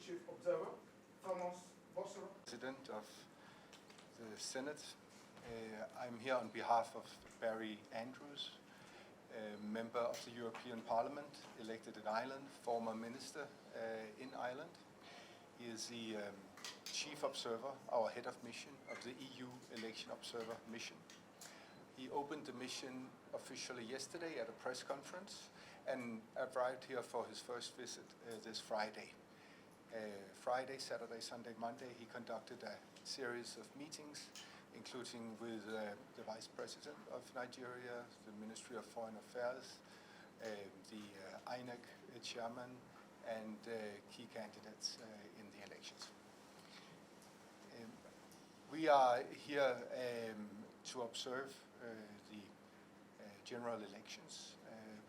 Chief Observer, Thomas Bosser. President of the Senate. I'm here on behalf of Barry Andrews, a member of the European Parliament, elected in Ireland, former minister in Ireland. He is the chief observer, our head of mission of the EU Election Observer Mission. He opened the mission officially yesterday at a press conference and arrived here for his first visit this Friday. Friday, Saturday, Sunday, Monday, he conducted a series of meetings, including with the Vice President of Nigeria, the Ministry of Foreign Affairs, the INEC chairman, and key candidates in the elections. We are here to observe the general elections.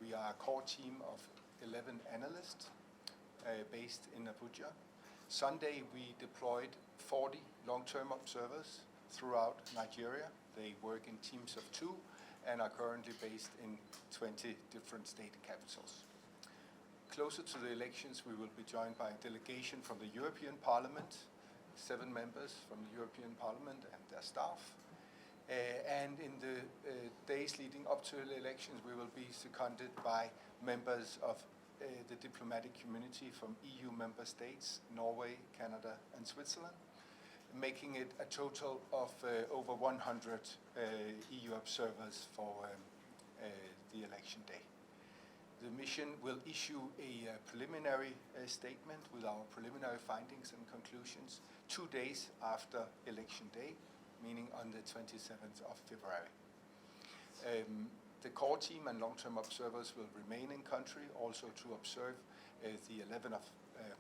We are a core team of 11 analysts based in Abuja. Sunday, we deployed 40 long-term observers throughout Nigeria. They work in teams of 2 and are currently based in 20 different state capitals. Closer to the elections, we will be joined by a delegation from the European Parliament, 7 members from the European Parliament and their staff. And in the days leading up to the elections, we will be seconded by members of the diplomatic community from EU member states, Norway, Canada, and Switzerland, making it a total of over 100 EU observers for the election day. The mission will issue a preliminary statement with our preliminary findings and conclusions 2 days after election day, meaning on the 27th of February. The core team and long-term observers will remain in country also to observe the 11th of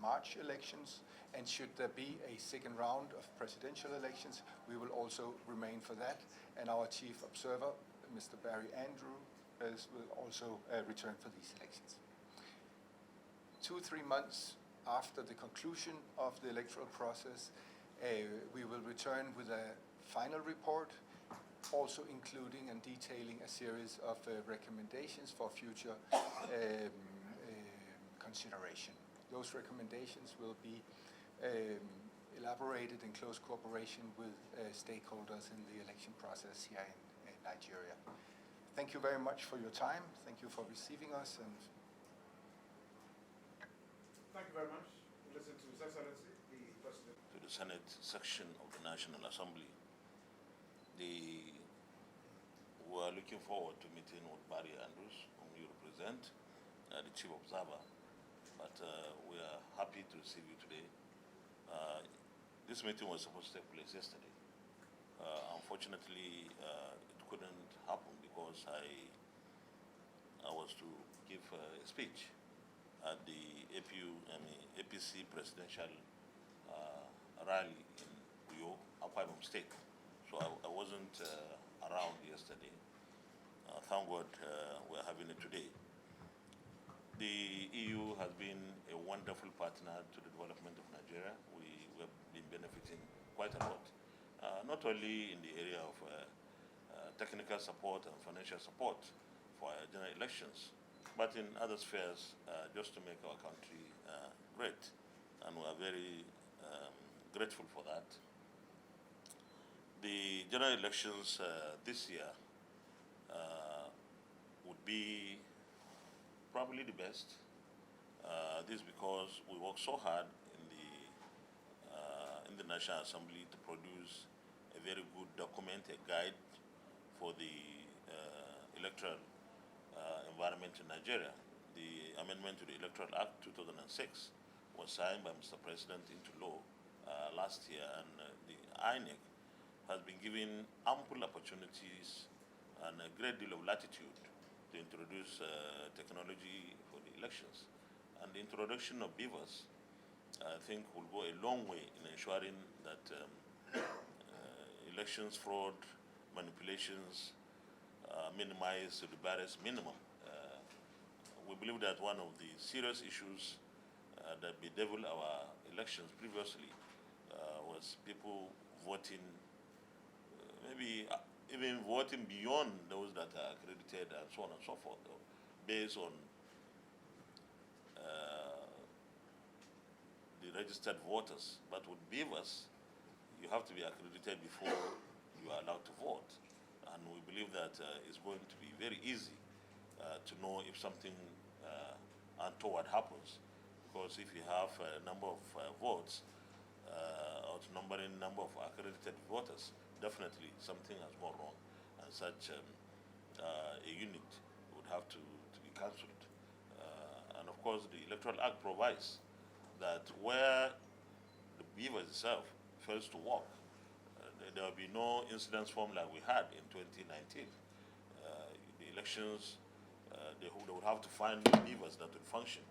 March elections, and should there be a second round of presidential elections, we will also remain for that, and our chief observer, Mr. Barry Andrews, will also return for these elections. 2-3 months after the conclusion of the electoral process, we will return with a final report, also including and detailing a series of recommendations for future consideration. Those recommendations will be elaborated in close cooperation with stakeholders in the election process here in Nigeria. Thank you very much for your time. Thank you for receiving us. And thank you very much. We'll listen to His Excellency, the President. To the Senate section of the National Assembly. We are looking forward to meeting with Barry Andrews, whom you represent, the Chief Observer. But we are happy to receive you today. This meeting was supposed to take place yesterday. Unfortunately, it couldn't happen because I was to give a speech at the APC presidential rally in Uyo, Akwa Ibom State. So I wasn't around yesterday. Thank God we're having it today. The EU has been a wonderful partner to the development of Nigeria. We have been benefiting quite a lot, not only in the area of technical support and financial support for our general elections, but in other spheres just to make our country great. And we are very grateful for that. The general elections this year would be probably the best. This is because we worked so hard in the National Assembly to produce a very good document, a guide for the electoral environment in Nigeria. The amendment to the Electoral Act 2006 was signed by Mr. President into law last year, and the INEC has been given ample opportunities and a great deal of latitude to introduce technology for the elections. And the introduction of beavers, I think, will go a long way in ensuring that elections fraud, manipulations minimized to the barest minimum. We believe that one of the serious issues that bedeviled our elections previously was people voting, maybe even voting beyond those that are accredited and so on and so forth, based on the registered voters. But with beavers, you have to be accredited before you are allowed to vote. And we believe that it's going to be very easy to know if something untoward happens. Because if you have a number of votes, outnumbering number of accredited voters, definitely something has gone wrong. And such a unit would have to be cancelled. And of course, the Electoral Act provides that where the beaver itself fails to work, there will be no incidence form like we had in 2019. The elections, they would have to find new beavers that would function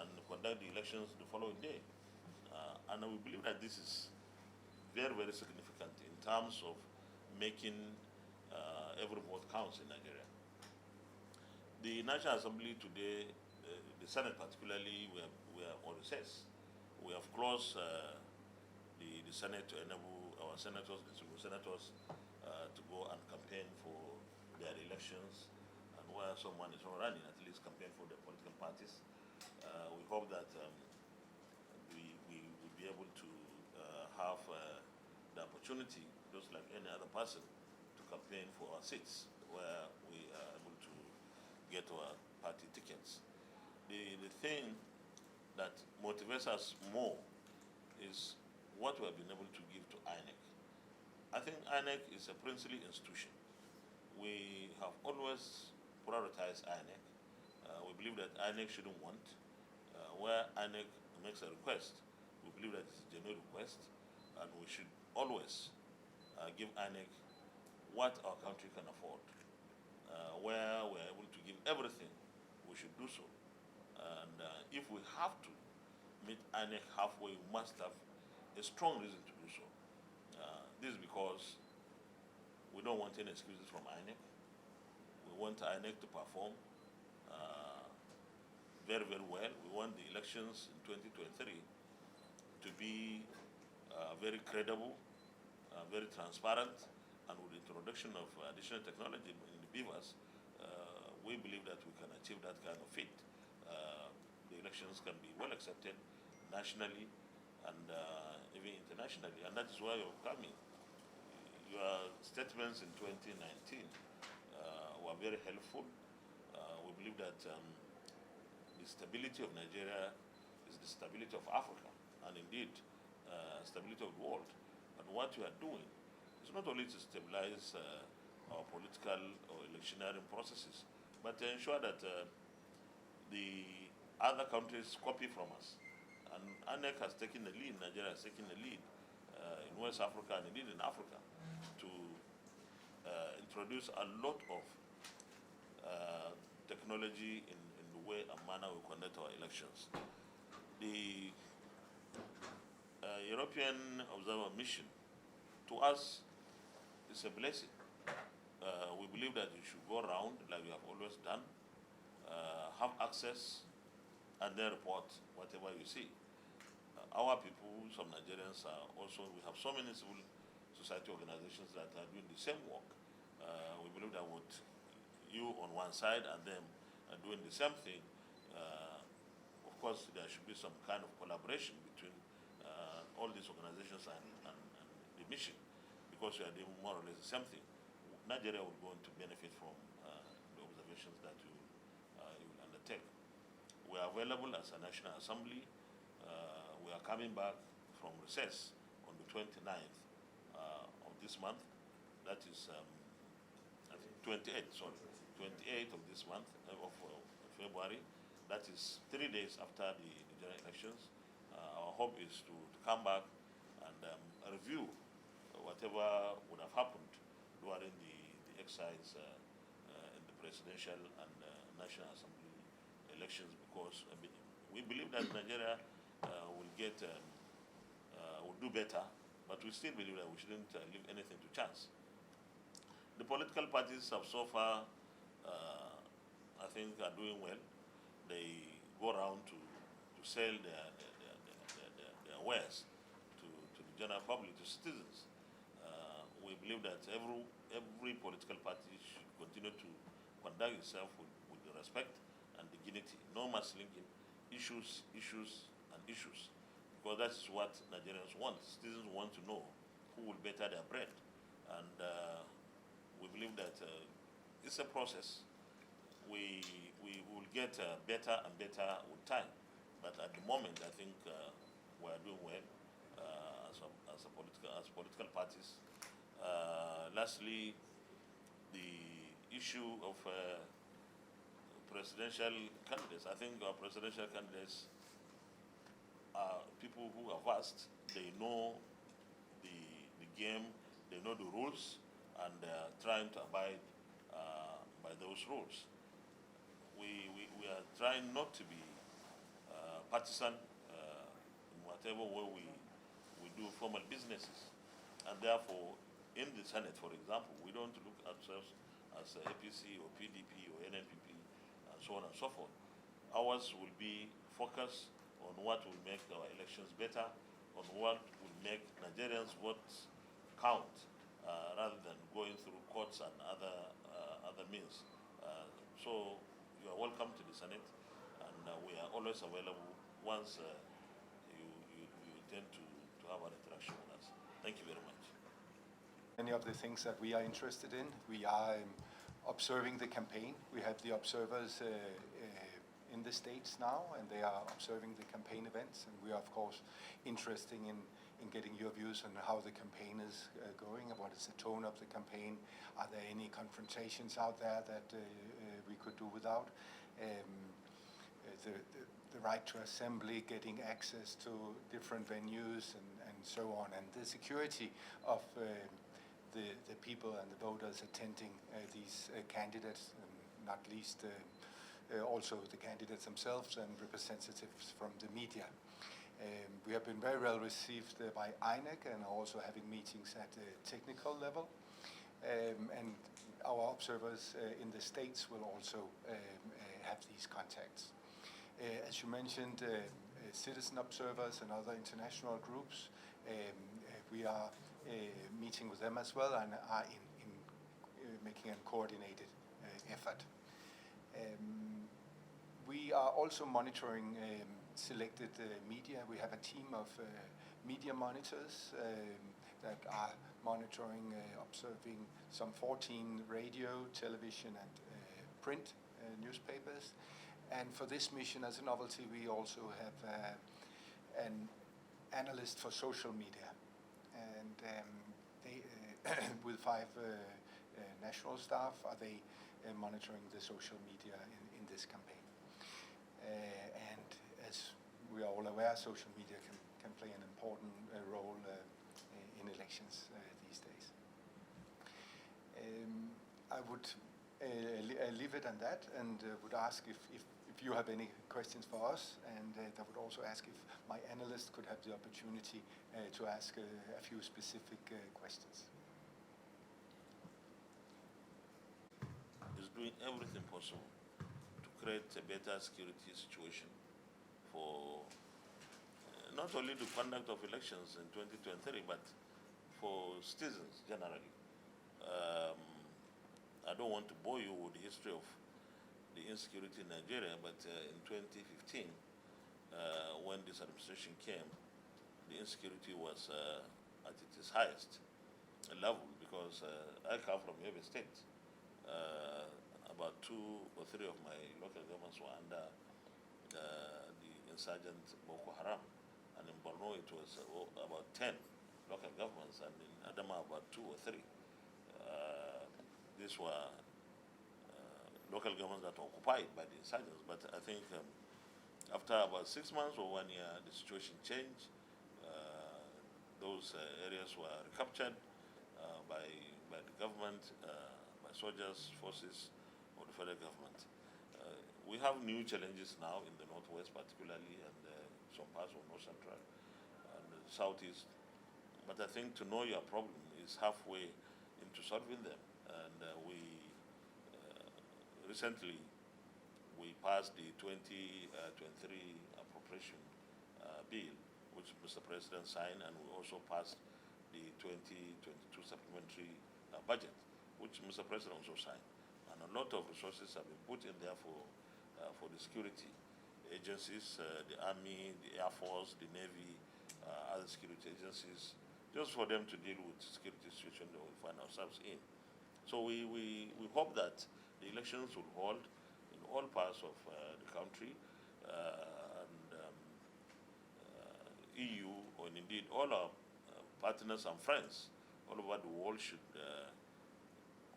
and conduct the elections the following day. And we believe that this is very, very significant in terms of making every vote counts in Nigeria. The National Assembly today, the Senate particularly, we are on recess. We have closed the Senate to enable our senators, the civil senators, to go and campaign for their elections, and where someone is not running, at least campaign for the political parties. We hope that we will be able to have the opportunity, just like any other person, to campaign for our seats where we are able to get our party tickets. The thing that motivates us more is what we have been able to give to INEC. I think INEC is a princely institution. We have always prioritized INEC. We believe that INEC shouldn't want. Where INEC makes a request, we believe that it's a genuine request, and we should always give INEC what our country can afford. Where we're able to give everything, we should do so. And if we have to meet INEC halfway, we must have a strong reason to do so. This is because we don't want any excuses from INEC. We want INEC to perform very, very well. We want the elections in 2023 to be very credible, very transparent, and with the introduction of additional technology in the beavers, we believe that we can achieve that kind of feat. The elections can be well accepted nationally and even internationally, and that is why you're coming. Your statements in 2019 were very helpful. We believe that the stability of Nigeria is the stability of Africa, and indeed stability of the world. And what we are doing is not only to stabilize our political or electioneering processes, but to ensure that the other countries copy from us. And ANEC has taken the lead, Nigeria has taken the lead in West Africa and indeed in Africa to introduce a lot of technology in the way and manner we conduct our elections. The European Observer Mission, to us, is a blessing. We believe that you should go around like we have always done, have access, and then report whatever you see. Our people, some Nigerians, are also, we have so many civil society organizations that are doing the same work. We believe that what you on one side and them are doing the same thing, of course there should be some kind of collaboration between all these organizations and the mission, because we are doing more or less the same thing. Nigeria will go on to benefit from the observations that you will undertake. We are available as a National Assembly. We are coming back from recess on the 29th of this month. That is, I think 28th, sorry, 28th of this month, of February. That is 3 days after the general elections. Our hope is to come back and review whatever would have happened during the exercise in the presidential and National Assembly elections, because we believe that Nigeria will do better, but we still believe that we shouldn't leave anything to chance. The political parties have so far, I think, are doing well. They go around to sell their wares to the general public, to citizens. We believe that every political party should continue to conduct itself with the respect and dignity, no much linking issues and issues, because that's what Nigerians want. Citizens want to know who will better their bread. And we believe that it's a process. We will get better and better with time. But at the moment, I think we are doing well as political parties. Lastly, the issue of presidential candidates. I think our presidential candidates are people who are vast. They know the game, they know the rules, and they are trying to abide by those rules. We are trying not to be partisan in whatever way we do formal businesses. And therefore, in the Senate, for example, we don't look at ourselves as APC or PDP or NNPP and so on and so forth. Ours will be focused on what will make our elections better, on what will make Nigerians' votes count, rather than going through courts and other means. So you are welcome to the Senate, and we are always available once you intend to have an interaction with us. Thank you very much. Many of the things that we are interested in, we are observing the campaign. We have the observers in the States now, and they are observing the campaign events. And we are, of course, interested in getting your views on how the campaign is going, and what is the tone of the campaign. Are there any confrontations out there that we could do without? The right to assembly, getting access to different venues, and so on, and the security of the people and the voters attending these candidates, and not least also the candidates themselves and representatives from the media. We have been very well received by INEC, and are also having meetings at the technical level. And our observers in the States will also have these contacts. As you mentioned, citizen observers and other international groups, we are meeting with them as well, and are in making a coordinated effort. We are also monitoring selected media. We have a team of media monitors that are monitoring, observing some 14 radio, television, and print newspapers. And for this mission, as a novelty, we also have an analyst for social media, and they, with 5 national staff, are they monitoring the social media in this campaign. And as we are all aware, social media can play an important role in elections these days. I would leave it on that, and would ask if you have any questions for us, and I would also ask if my analyst could have the opportunity to ask a few specific questions. Is doing everything possible to create a better security situation for not only the conduct of elections in 2023, but for citizens generally. I don't want to bore you with the history of the insecurity in Nigeria, but in 2015, when this administration came, the insecurity was at its highest level, because I come from Yobe State. About 2 or 3 of my local governments were under the insurgent Boko Haram, and in Borno it was about 10 local governments, and in Adama about 2 or 3. These were local governments that were occupied by the insurgents, but I think after about 6 months or 1 year, the situation changed. Those areas were recaptured by the government, by soldiers, forces of the federal government. We have new challenges now in the northwest, particularly, and some parts of north central and the southeast. But I think to know your problem is halfway into solving them. And recently we passed the 2023 appropriation bill, which Mr. President signed, and we also passed the 2022 supplementary budget, which Mr. President also signed. And a lot of resources have been put in there for the security agencies, the Army, the Air Force, the Navy, other security agencies, just for them to deal with security situation that we find ourselves in. So we hope that the elections will hold in all parts of the country, and EU, or indeed all our partners and friends all over the world should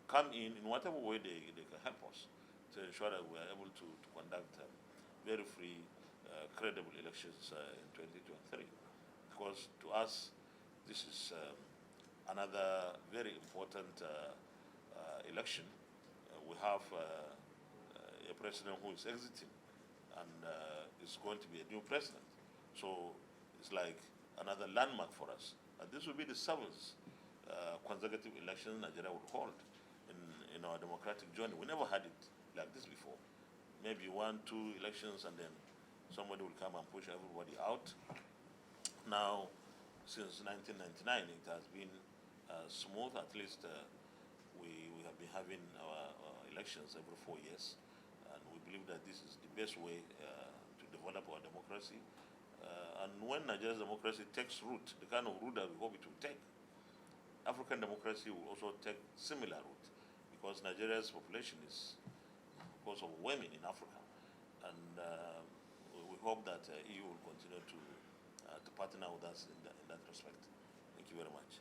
come in whatever way they can help us to ensure that we are able to conduct very free, credible elections in 2023. Because to us, this is another very important election. We have a president who is exiting, and is going to be a new president. So it's like another landmark for us. And this will be the seventh consecutive election Nigeria would hold in our democratic journey. We never had it like this before. Maybe 1, 2 elections, and then somebody will come and push everybody out. Now, since 1999, it has been smooth. At least we have been having our elections every 4 years, and we believe that this is the best way to develop our democracy. And when Nigeria's democracy takes root, the kind of root that we hope it will take, African democracy will also take similar route, because Nigeria's population is, of course, overwhelming in Africa, and we hope that EU will continue to partner with us in that respect. Thank you very much.